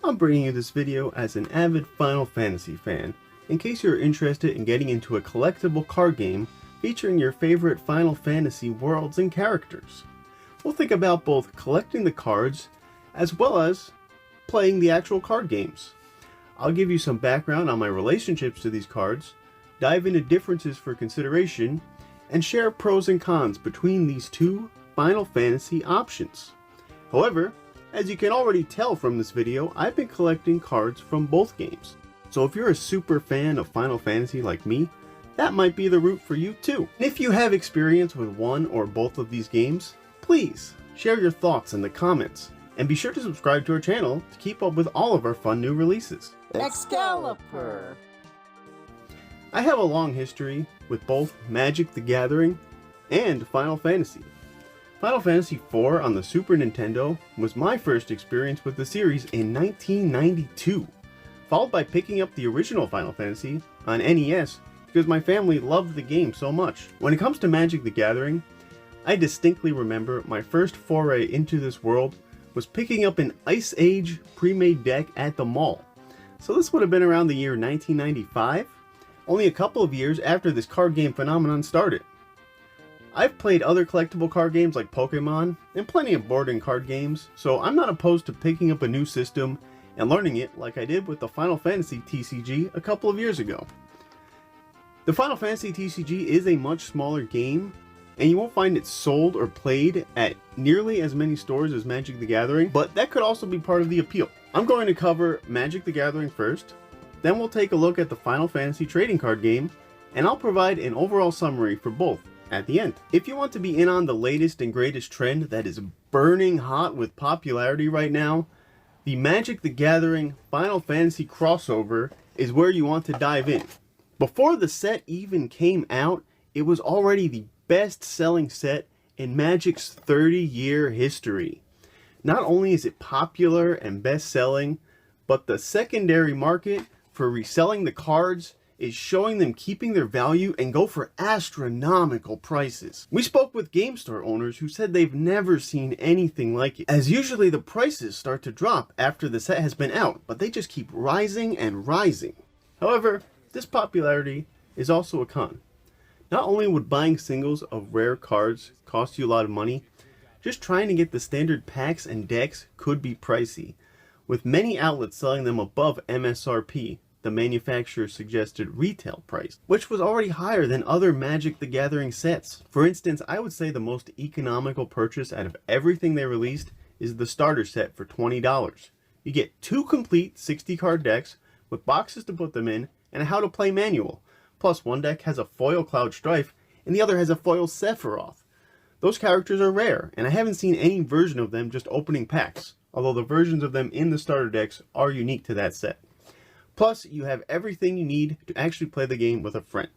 I'm bringing you this video as an avid Final Fantasy fan, in case you're interested in getting into a collectible card game featuring your favorite Final Fantasy worlds and characters. We'll think about both collecting the cards as well as playing the actual card games. I'll give you some background on my relationships to these cards, dive into differences for consideration, and share pros and cons between these two Final Fantasy options. However, as you can already tell from this video, I've been collecting cards from both games. So if you're a super fan of Final Fantasy like me, that might be the route for you too. And if you have experience with one or both of these games, please share your thoughts in the comments. And be sure to subscribe to our channel to keep up with all of our fun new releases. Excalipurr! I have a long history with both Magic the Gathering and Final Fantasy. Final Fantasy IV on the Super Nintendo was my first experience with the series in 1992, followed by picking up the original Final Fantasy on NES because my family loved the game so much. When it comes to Magic the Gathering, I distinctly remember my first foray into this world was picking up an Ice Age pre-made deck at the mall. So this would have been around the year 1995, only a couple of years after this card game phenomenon started. I've played other collectible card games like Pokemon and plenty of board and card games, so I'm not opposed to picking up a new system and learning it like I did with the Final Fantasy TCG a couple of years ago. The Final Fantasy TCG is a much smaller game, and you won't find it sold or played at nearly as many stores as Magic the Gathering, but that could also be part of the appeal. I'm going to cover Magic the Gathering first, then we'll take a look at the Final Fantasy trading card game, and I'll provide an overall summary for both at the end. If you want to be in on the latest and greatest trend that is burning hot with popularity right now, the Magic the Gathering Final Fantasy crossover is where you want to dive in. Before the set even came out, it was already the best-selling set in Magic's 30-year history. Not only is it popular and best-selling, but the secondary market for reselling the cards is showing them keeping their value and go for astronomical prices. We spoke with game store owners who said they've never seen anything like it, as usually the prices start to drop after the set has been out, but they just keep rising and rising. However, this popularity is also a con. Not only would buying singles of rare cards cost you a lot of money, just trying to get the standard packs and decks could be pricey, with many outlets selling them above MSRP, the manufacturer's suggested retail price, which was already higher than other Magic the Gathering sets. For instance, I would say the most economical purchase out of everything they released is the starter set for $20. You get 2 complete 60 card decks with boxes to put them in and a how to play manual. Plus, one deck has a foil Cloud Strife and the other has a foil Sephiroth. Those characters are rare, and I haven't seen any version of them just opening packs, although the versions of them in the starter decks are unique to that set. Plus, you have everything you need to actually play the game with a friend.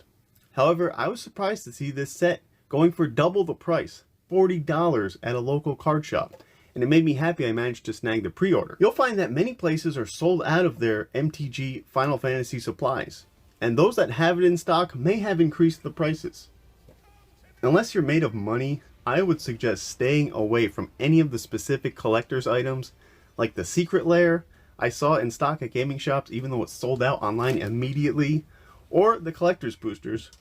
However, I was surprised to see this set going for double the price, $40 at a local card shop, and it made me happy I managed to snag the pre-order. You'll find that many places are sold out of their MTG Final Fantasy supplies, and those that have it in stock may have increased the prices. Unless you're made of money, I would suggest staying away from any of the specific collector's items, like the Secret Lair I saw in stock at gaming shops even though it's sold out online immediately, or the collector's boosters,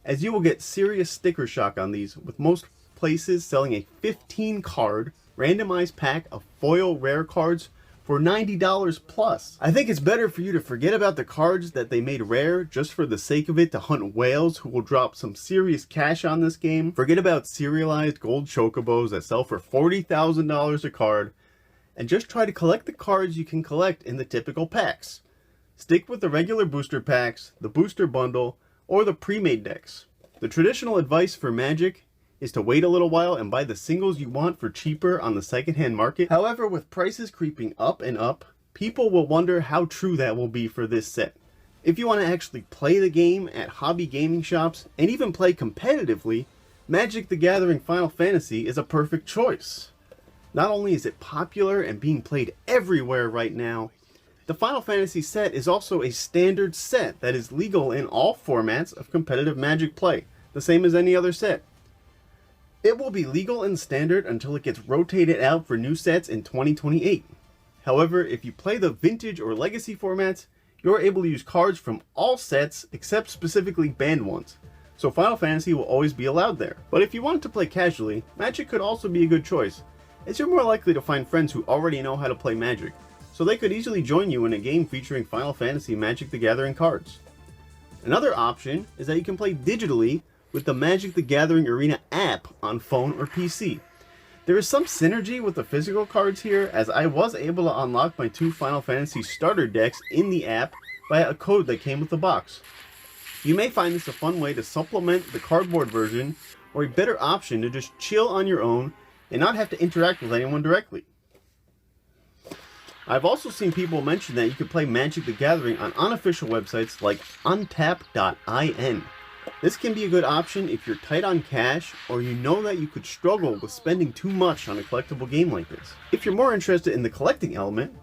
as you will get serious sticker shock on these, with most places selling a 15 card randomized pack of foil rare cards for $90 plus. I think it's better for you to forget about the cards that they made rare just for the sake of it to hunt whales who will drop some serious cash on this game. Forget about serialized gold chocobos that sell for $40,000 a card, and just try to collect the cards you can collect in the typical packs. Stick with the regular booster packs, the booster bundle, or the pre-made decks. The traditional advice for Magic is to wait a little while and buy the singles you want for cheaper on the secondhand market. However, with prices creeping up and up, people will wonder how true that will be for this set. If you want to actually play the game at hobby gaming shops and even play competitively, Magic the Gathering Final Fantasy is a perfect choice. Not only is it popular and being played everywhere right now, the Final Fantasy set is also a standard set that is legal in all formats of competitive Magic play, the same as any other set. It will be legal and standard until it gets rotated out for new sets in 2028. However, if you play the vintage or legacy formats, you're able to use cards from all sets except specifically banned ones. So Final Fantasy will always be allowed there. But if you want to play casually, Magic could also be a good choice, as you're more likely to find friends who already know how to play Magic, so they could easily join you in a game featuring Final Fantasy Magic the Gathering cards. Another option is that you can play digitally with the Magic the Gathering Arena app on phone or PC. There is some synergy with the physical cards here, as I was able to unlock my 2 Final Fantasy starter decks in the app via a code that came with the box. You may find this a fun way to supplement the cardboard version, or a better option to just chill on your own and not have to interact with anyone directly. I've also seen people mention that you could play Magic the Gathering on unofficial websites like untap.in. This can be a good option if you're tight on cash or you know that you could struggle with spending too much on a collectible game like this. If you're more interested in the collecting element,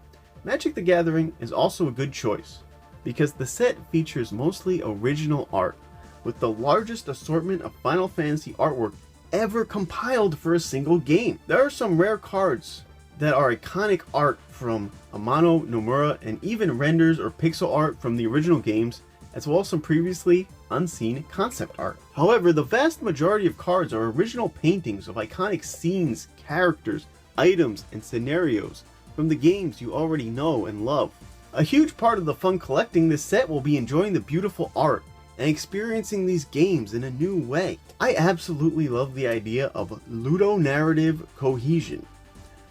Magic the Gathering is also a good choice, because the set features mostly original art, with the largest assortment of Final Fantasy artwork ever compiled for a single game. There are some rare cards that are iconic art from Amano, Nomura, and even renders or pixel art from the original games, as well as some previously unseen concept art. However, the vast majority of cards are original paintings of iconic scenes, characters, items, and scenarios from the games you already know and love. A huge part of the fun collecting this set will be enjoying the beautiful art and experiencing these games in a new way. I absolutely love the idea of ludonarrative cohesion,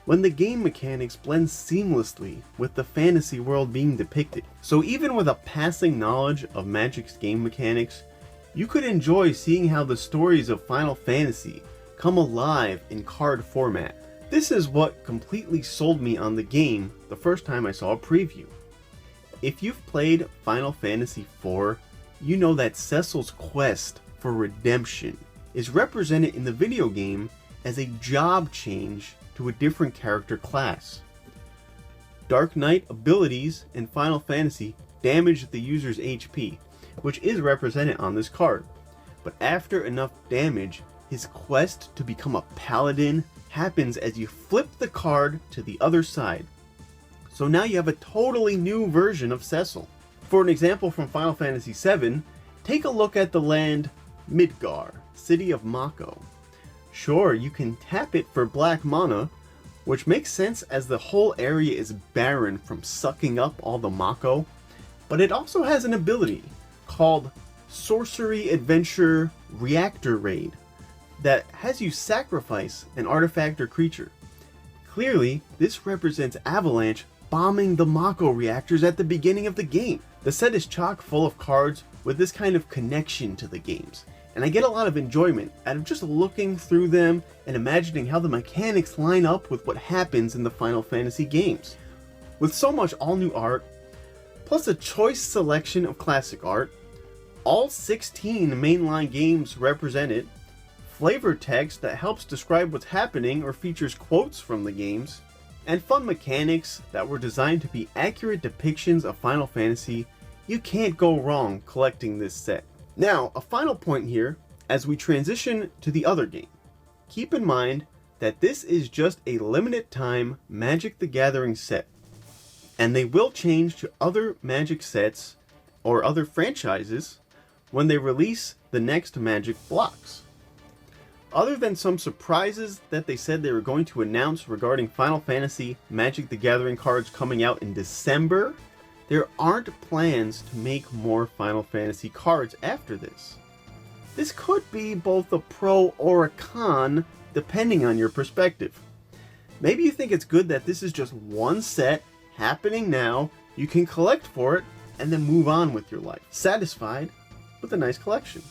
when the game mechanics blend seamlessly with the fantasy world being depicted. So even with a passing knowledge of Magic's game mechanics, you could enjoy seeing how the stories of Final Fantasy come alive in card format. This is what completely sold me on the game the first time I saw a preview. If you've played Final Fantasy IV, you know that Cecil's quest for redemption is represented in the video game as a job change to a different character class. Dark Knight abilities in Final Fantasy damage the user's HP, which is represented on this card. But after enough damage, his quest to become a paladin happens as you flip the card to the other side. So now you have a totally new version of Cecil. For an example from Final Fantasy VII, take a look at the land Midgar, City of Mako. Sure, you can tap it for black mana, which makes sense as the whole area is barren from sucking up all the Mako, but it also has an ability called Sorcery Adventure Reactor Raid that has you sacrifice an artifact or creature. Clearly, this represents Avalanche bombing the Mako reactors at the beginning of the game. The set is chock full of cards with this kind of connection to the games, and I get a lot of enjoyment out of just looking through them and imagining how the mechanics line up with what happens in the Final Fantasy games. With so much all new art, plus a choice selection of classic art, all 16 mainline games represented, flavor text that helps describe what's happening or features quotes from the games, and fun mechanics that were designed to be accurate depictions of Final Fantasy, you can't go wrong collecting this set. Now, a final point here as we transition to the other game. Keep in mind that this is just a limited time Magic the Gathering set, and they will change to other Magic sets or other franchises when they release the next Magic blocks. Other than some surprises that they said they were going to announce regarding Final Fantasy Magic the Gathering cards coming out in December, there aren't plans to make more Final Fantasy cards after this. This could be both a pro or a con, depending on your perspective. Maybe you think it's good that this is just one set happening now, you can collect for it, and then move on with your life, satisfied with a nice collection.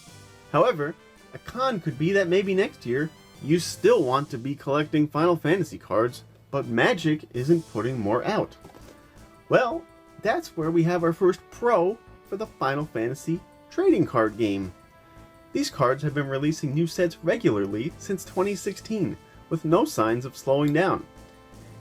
However, a con could be that maybe next year, you still want to be collecting Final Fantasy cards, but Magic isn't putting more out. Well, that's where we have our first pro for the Final Fantasy trading card game. These cards have been releasing new sets regularly since 2016, with no signs of slowing down.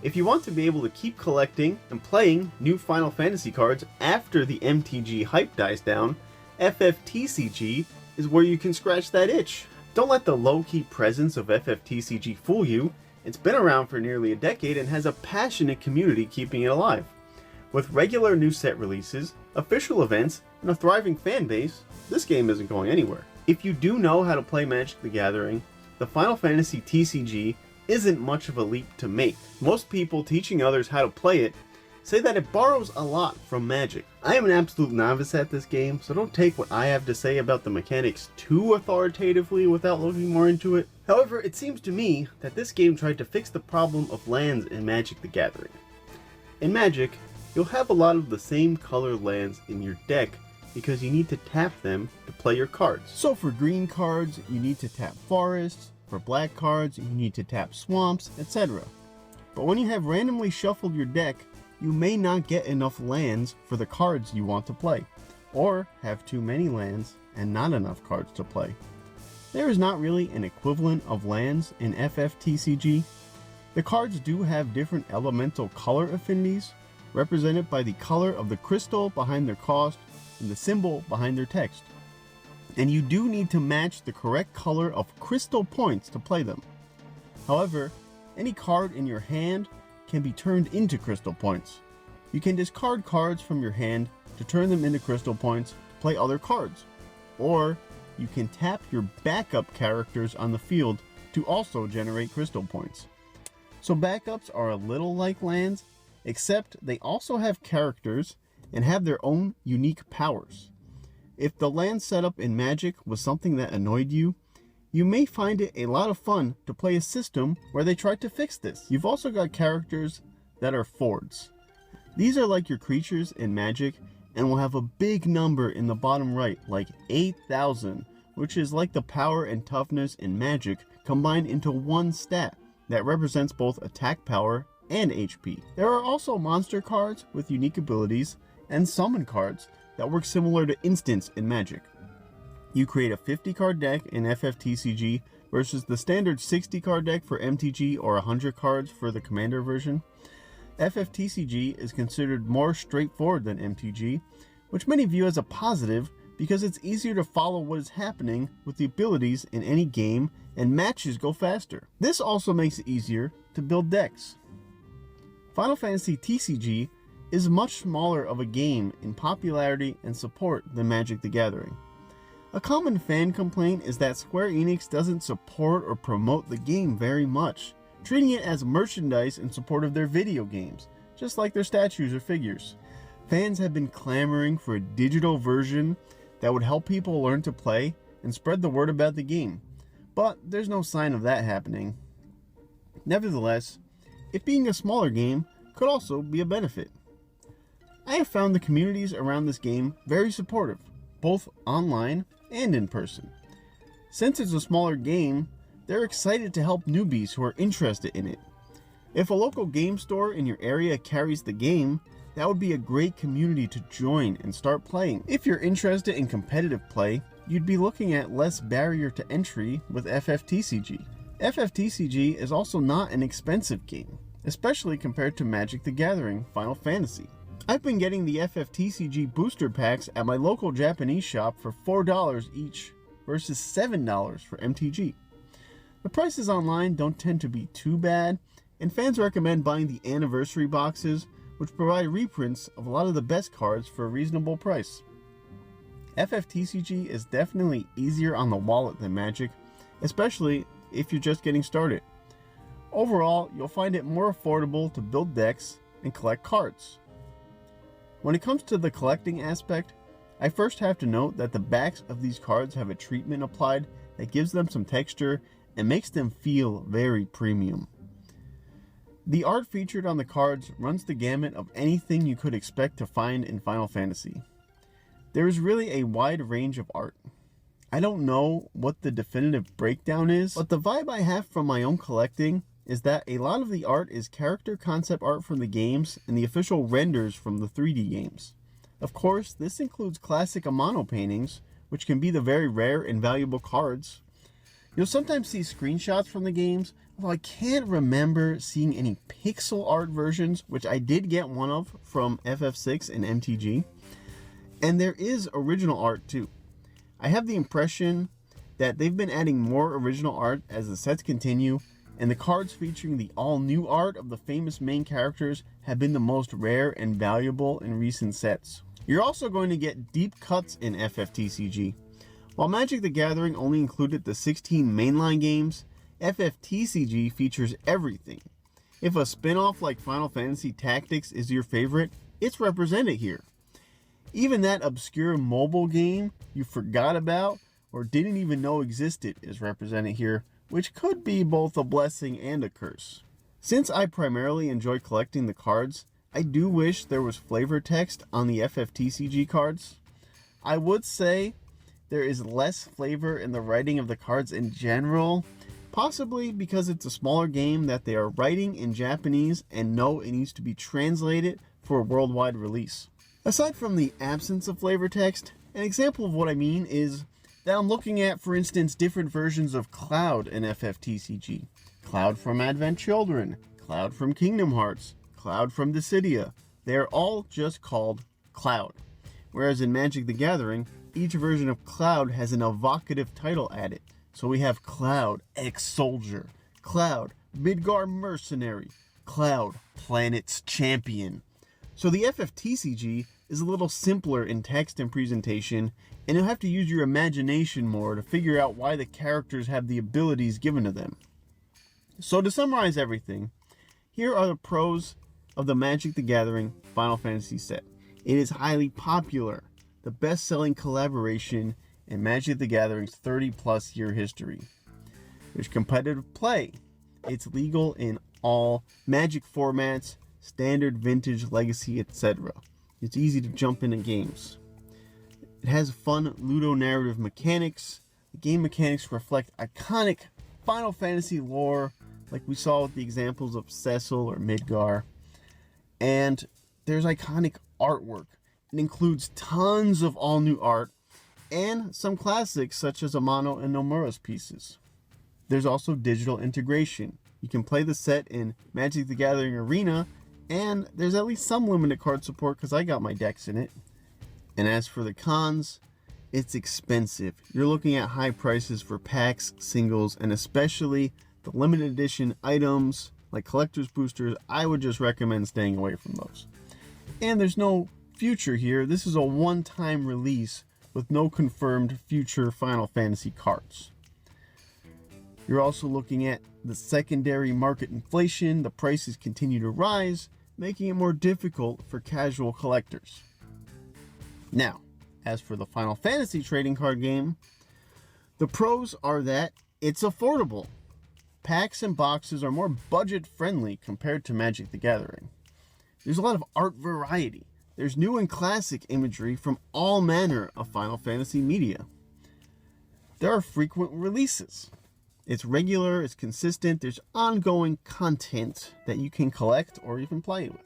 If you want to be able to keep collecting and playing new Final Fantasy cards after the MTG hype dies down, FFTCG is where you can scratch that itch. Don't let the low-key presence of FFTCG fool you, It's been around for nearly a decade and has a passionate community keeping it alive. With regular new set releases, official events, and a thriving fan base, this game isn't going anywhere. If you do know how to play Magic the Gathering, the Final Fantasy TCG isn't much of a leap to make. Most people teaching others how to play it say that it borrows a lot from Magic. I am an absolute novice at this game, so don't take what I have to say about the mechanics too authoritatively without looking more into it. However, it seems to me that this game tried to fix the problem of lands in Magic the Gathering. In Magic, you'll have a lot of the same color lands in your deck because you need to tap them to play your cards. So for green cards, you need to tap forests. For black cards, you need to tap swamps, etc. But when you have randomly shuffled your deck, you may not get enough lands for the cards you want to play, or have too many lands and not enough cards to play. There is not really an equivalent of lands in FFTCG. The cards do have different elemental color affinities, represented by the color of the crystal behind their cost and the symbol behind their text. And you do need to match the correct color of crystal points to play them. However, any card in your hand can be turned into crystal points. You can discard cards from your hand to turn them into crystal points to play other cards. Or you can tap your backup characters on the field to also generate crystal points. So backups are a little like lands, except they also have characters and have their own unique powers. If the land setup in Magic was something that annoyed you, you may find it a lot of fun to play a system where they tried to fix this. You've also got characters that are fords. These are like your creatures in Magic and will have a big number in the bottom right, like 8,000, which is like the power and toughness in Magic combined into one stat that represents both attack power and HP. There are also monster cards with unique abilities and summon cards that work similar to instants in Magic. You create a 50 card deck in FFTCG versus the standard 60 card deck for MTG or 100 cards for the Commander version. FFTCG is considered more straightforward than MTG, which many view as a positive because it's easier to follow what is happening with the abilities in any game and matches go faster. This also makes it easier to build decks. Final Fantasy TCG is much smaller of a game in popularity and support than Magic the Gathering. A common fan complaint is that Square Enix doesn't support or promote the game very much, treating it as merchandise in support of their video games, just like their statues or figures. Fans have been clamoring for a digital version that would help people learn to play and spread the word about the game, but there's no sign of that happening. Nevertheless, it being a smaller game could also be a benefit. I have found the communities around this game very supportive, both online and in person. Since it's a smaller game, they're excited to help newbies who are interested in it. If a local game store in your area carries the game, that would be a great community to join and start playing. If you're interested in competitive play, you'd be looking at less barrier to entry with FFTCG. FFTCG is also not an expensive game, especially compared to Magic the Gathering Final Fantasy. I've been getting the FFTCG booster packs at my local Japanese shop for $4 each versus $7 for MTG. The prices online don't tend to be too bad, and fans recommend buying the anniversary boxes, which provide reprints of a lot of the best cards for a reasonable price. FFTCG is definitely easier on the wallet than Magic, especially if you're just getting started. Overall, you'll find it more affordable to build decks and collect cards. When it comes to the collecting aspect, I first have to note that the backs of these cards have a treatment applied that gives them some texture and makes them feel very premium. The art featured on the cards runs the gamut of anything you could expect to find in Final Fantasy. There is really a wide range of art. I don't know what the definitive breakdown is, but the vibe I have from my own collecting is that a lot of the art is character concept art from the games and the official renders from the 3D games. Of course, this includes classic Amano paintings, which can be the very rare and valuable cards. You'll sometimes see screenshots from the games, although I can't remember seeing any pixel art versions, which I did get one of from FF6 and MTG. And there is original art too. I have the impression that they've been adding more original art as the sets continue, and the cards featuring the all-new art of the famous main characters have been the most rare and valuable in recent sets. You're also going to get deep cuts in FFTCG. While Magic the Gathering only included the 16 mainline games, FFTCG features everything. If a spin-off like Final Fantasy Tactics is your favorite, it's represented here. Even that obscure mobile game you forgot about or didn't even know existed is represented here, which could be both a blessing and a curse. Since I primarily enjoy collecting the cards, I do wish there was flavor text on the FFTCG cards. I would say there is less flavor in the writing of the cards in general, possibly because it's a smaller game that they are writing in Japanese and know it needs to be translated for a worldwide release. Aside from the absence of flavor text, an example of what I mean is that I'm looking at, for instance, different versions of Cloud in FFTCG. Cloud from Advent Children, Cloud from Kingdom Hearts, Cloud from Dissidia. They are all just called Cloud. Whereas in Magic the Gathering, each version of Cloud has an evocative title added. So we have Cloud, Ex-Soldier, Cloud, Midgar Mercenary, Cloud, Planet's Champion. So the FFTCG is a little simpler in text and presentation, and you'll have to use your imagination more to figure out why the characters have the abilities given to them. So to summarize everything, here are the pros of the Magic the Gathering Final Fantasy set. It is highly popular, the best-selling collaboration in Magic the Gathering's 30-plus year history. There's competitive play. It's legal in all Magic formats, standard, vintage, legacy, etc. It's easy to jump into games. It has fun ludonarrative mechanics. The game mechanics reflect iconic Final Fantasy lore, like we saw with the examples of Cecil or Midgar. And there's iconic artwork. It includes tons of all-new art and some classics such as Amano and Nomura's pieces. There's also digital integration. You can play the set in Magic the Gathering Arena, and there's at least some limited card support because I got my decks in it. And as for the cons, it's expensive. You're looking at high prices for packs, singles, and especially the limited edition items like collector's boosters. I would just recommend staying away from those. And there's no future here. This is a one-time release with no confirmed future Final Fantasy cards. You're also looking at the secondary market inflation. The prices continue to rise, making it more difficult for casual collectors. Now, as for the Final Fantasy trading card game, the pros are that it's affordable. Packs and boxes are more budget friendly compared to Magic the Gathering. There's a lot of art variety. There's new and classic imagery from all manner of Final Fantasy media. There are frequent releases. It's regular, it's consistent, there's ongoing content that you can collect or even play with.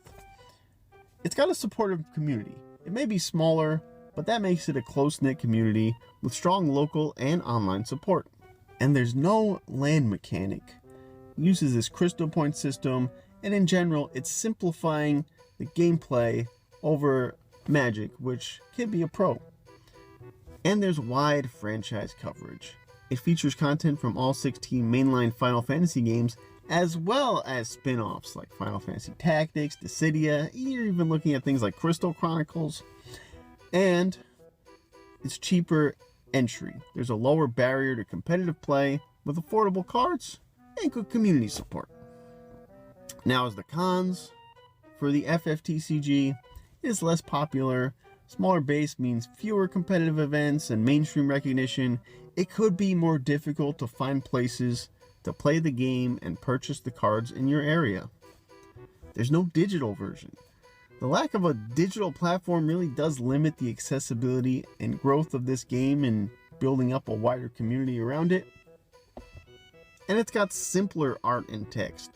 It's got a supportive community. It may be smaller, but that makes it a close-knit community with strong local and online support. And there's no land mechanic. It uses this crystal point system, and in general, it's simplifying the gameplay over Magic, which can be a pro. And there's wide franchise coverage. It features content from all 16 mainline Final Fantasy games, as well as spin-offs like Final Fantasy Tactics, Dissidia. You're even looking at things like Crystal Chronicles. And it's cheaper entry. There's a lower barrier to competitive play with affordable cards and good community support. Now as the cons, for the FFTCG, it is less popular. Smaller base means fewer competitive events and mainstream recognition. It could be more difficult to find places to play the game and purchase the cards in your area. There's no digital version. The lack of a digital platform really does limit the accessibility and growth of this game and building up a wider community around it. And it's got simpler art and text.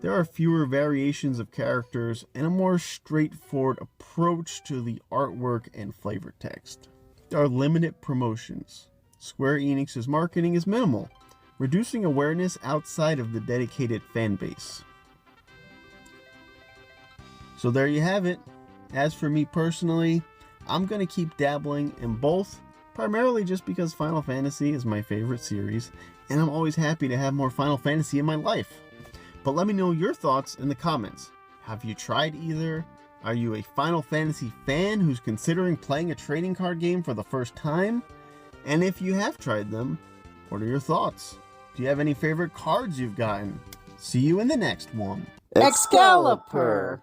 There are fewer variations of characters and a more straightforward approach to the artwork and flavor text. There are limited promotions. Square Enix's marketing is minimal, reducing awareness outside of the dedicated fan base. So there you have it. As for me personally, I'm going to keep dabbling in both primarily just because Final Fantasy is my favorite series, and I'm always happy to have more Final Fantasy in my life. But let me know your thoughts in the comments. Have you tried either? Are you a Final Fantasy fan who's considering playing a trading card game for the first time? And if you have tried them, what are your thoughts? Do you have any favorite cards you've gotten? See you in the next one. Excalipurr.